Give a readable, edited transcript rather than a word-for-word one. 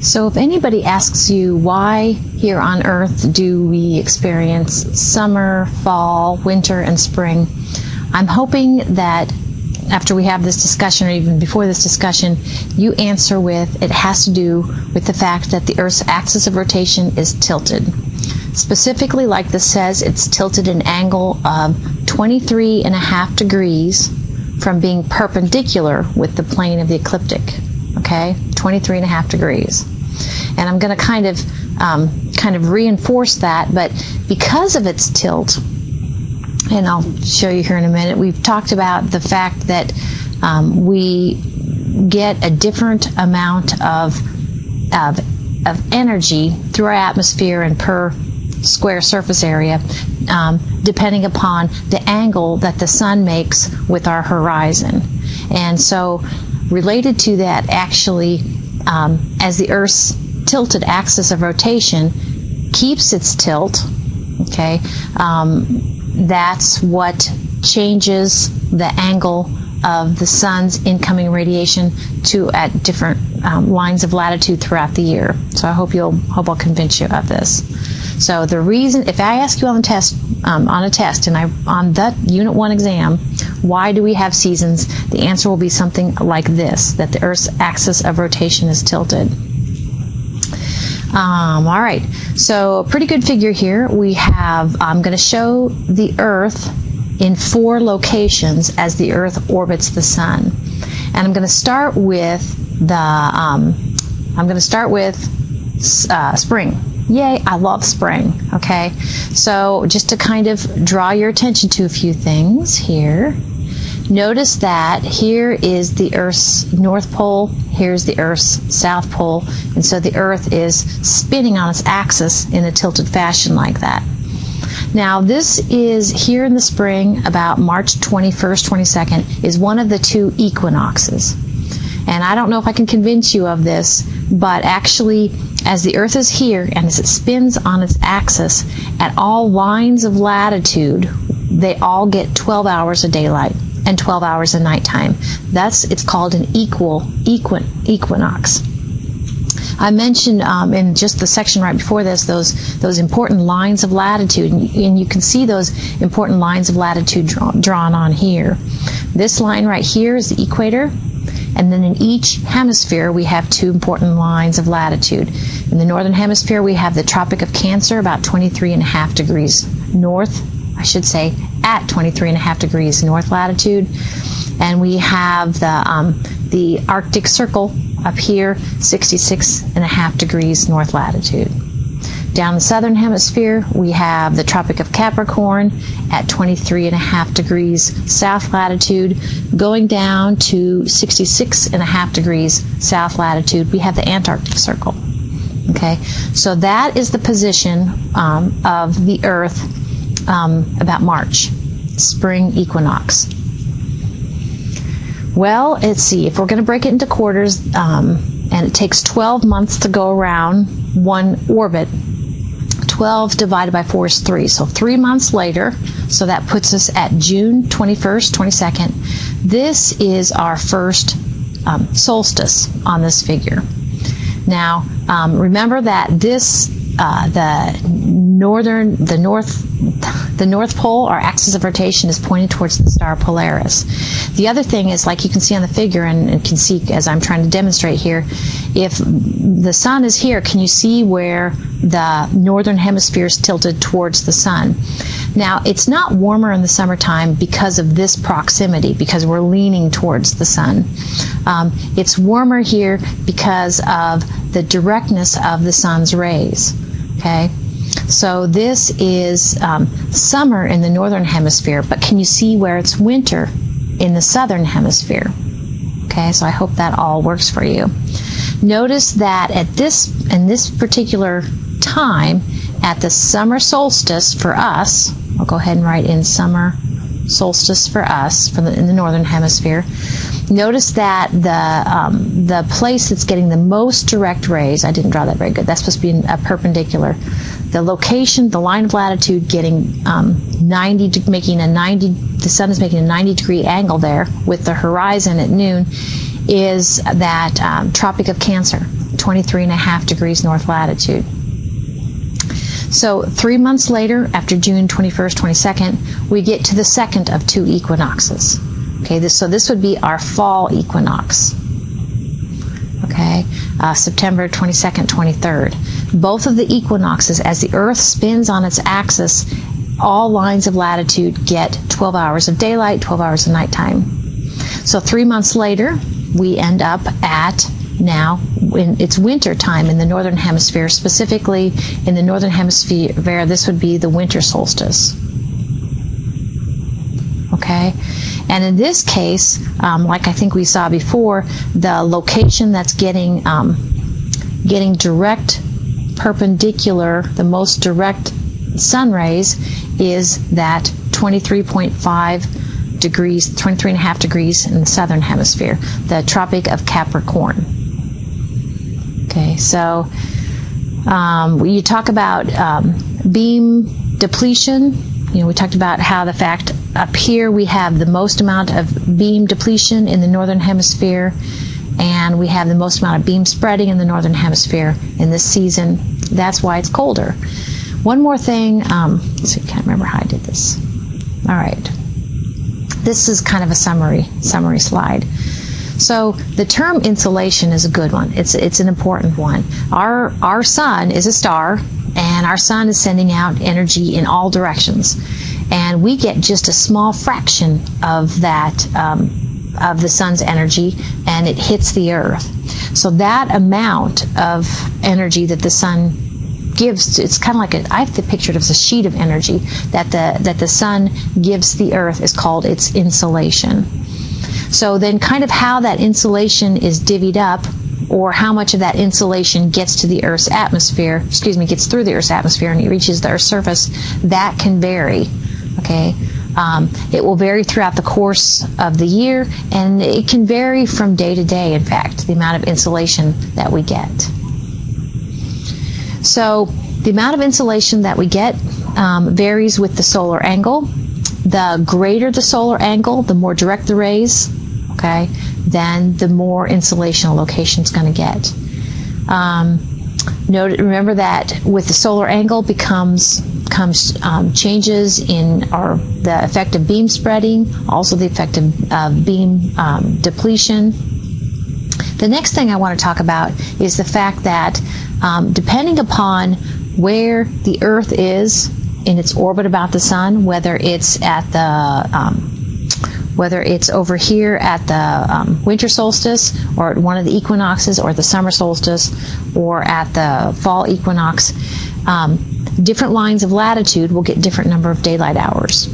So if anybody asks you why here on Earth do we experience summer, fall, winter, and spring, I'm hoping that after we have this discussion, or even before this discussion, you answer with, it has to do with the fact that the Earth's axis of rotation is tilted. Specifically, like this says, it's tilted an angle of 23.5 degrees from being perpendicular with the plane of the ecliptic. Okay, 23.5 degrees. And I'm going to kind of reinforce that, but because of its tilt, and I'll show you here in a minute, we've talked about the fact that we get a different amount of energy through our atmosphere and per square surface area, depending upon the angle that the sun makes with our horizon. And so related to that, actually, as the Earth's tilted axis of rotation keeps its tilt, okay, that's what changes the angle of the sun's incoming radiation to at different lines of latitude throughout the year. So I hope I'll convince you of this. So the reason, if I ask you on the test, on that Unit 1 exam, why do we have seasons? The answer will be something like this, that the Earth's axis of rotation is tilted. All right, so a pretty good figure here. We have, I'm going to show the Earth in 4 locations as the Earth orbits the sun. And I'm going to start with spring. Yay, I love spring. Okay, so just to kind of draw your attention to a few things here. Notice that here is the Earth's North Pole, here's the Earth's South Pole, and so the Earth is spinning on its axis in a tilted fashion like that. Now this is here in the spring, about March 21st, 22nd, is one of the 2 equinoxes. And I don't know if I can convince you of this, but actually, as the Earth is here and as it spins on its axis, at all lines of latitude, they all get 12 hours of daylight and 12 hours of nighttime. It's called an equinox. I mentioned in just the section right before this those important lines of latitude, and you can see those important lines of latitude drawn on here. This line right here is the equator, and then in each hemisphere we have 2 important lines of latitude. In the northern hemisphere we have the Tropic of Cancer, about 23.5 degrees north, I should say, at 23.5 degrees north latitude, and we have the Arctic Circle up here, 66.5 degrees north latitude. Down the southern hemisphere, we have the Tropic of Capricorn at 23.5 degrees south latitude. Going down to 66.5 degrees south latitude, we have the Antarctic Circle. Okay, so that is the position of the Earth about March, spring equinox. Well, let's see, if we're going to break it into quarters, and it takes 12 months to go around one orbit, 12 divided by 4 is 3, so 3 months later, so that puts us at June 21st, 22nd. This is our first solstice on this figure. Now, remember that this, the North Pole, our axis of rotation, is pointed towards the star Polaris. The other thing is, like you can see on the figure, and can see as I'm trying to demonstrate here, if the sun is here, can you see where the northern hemisphere is tilted towards the sun? Now, it's not warmer in the summertime because of this proximity, because we're leaning towards the sun. It's warmer here because of the directness of the sun's rays. Okay? So this is summer in the northern hemisphere, but can you see where it's winter in the southern hemisphere? Okay, so I hope that all works for you. Notice that in this particular time, at the summer solstice for us, I'll go ahead and write in summer solstice for us in the northern hemisphere. Notice that the place that's getting the most direct rays, I didn't draw that very good, that's supposed to be a perpendicular. The location, the line of latitude getting the sun is making a 90-degree angle there with the horizon at noon, is that Tropic of Cancer, 23.5 degrees north latitude. So 3 months later, after June 21st, 22nd, we get to the second of 2 equinoxes. Okay, so this would be our fall equinox. Okay, September 22nd, 23rd. Both of the equinoxes, as the Earth spins on its axis, all lines of latitude get 12 hours of daylight, 12 hours of nighttime. So 3 months later, we end up at now when it's winter time in the northern hemisphere. Specifically in the northern hemisphere, this would be the winter solstice. Okay, and in this case, like I think we saw before, the location that's getting direct perpendicular, the most direct sun rays, is that 23.5 degrees, 23.5 degrees in the southern hemisphere, the Tropic of Capricorn. Okay, so you talk about beam depletion. You know, we talked about how the fact up here we have the most amount of beam depletion in the northern hemisphere, and we have the most amount of beam spreading in the northern hemisphere in this season. That's why it's colder. One more thing, let's see, I can't remember how I did this. All right, this is kind of a summary slide. So the term insolation is a good one. It's an important one. Our sun is a star, and our sun is sending out energy in all directions, and we get just a small fraction of that of the sun's energy, and it hits the Earth. So that amount of energy that the sun gives, it's kind of like I have to picture it as a sheet of energy that the sun gives the Earth is called its insolation. So then kind of how that insolation is divvied up, or how much of that insolation gets to the Earth's atmosphere, gets through the Earth's atmosphere and it reaches the Earth's surface, that can vary. Okay, it will vary throughout the course of the year, and it can vary from day to day, in fact, the amount of insolation that we get. So the amount of insolation that we get varies with the solar angle. The greater the solar angle, the more direct the rays, okay, then the more insolation a location is going to get. Remember that with the solar angle comes changes in the effect of beam spreading, also the effect of beam depletion. The next thing I want to talk about is the fact that depending upon where the Earth is in its orbit about the sun, whether it's over here at the winter solstice, or at one of the equinoxes, or the summer solstice, or at the fall equinox, different lines of latitude will get different number of daylight hours.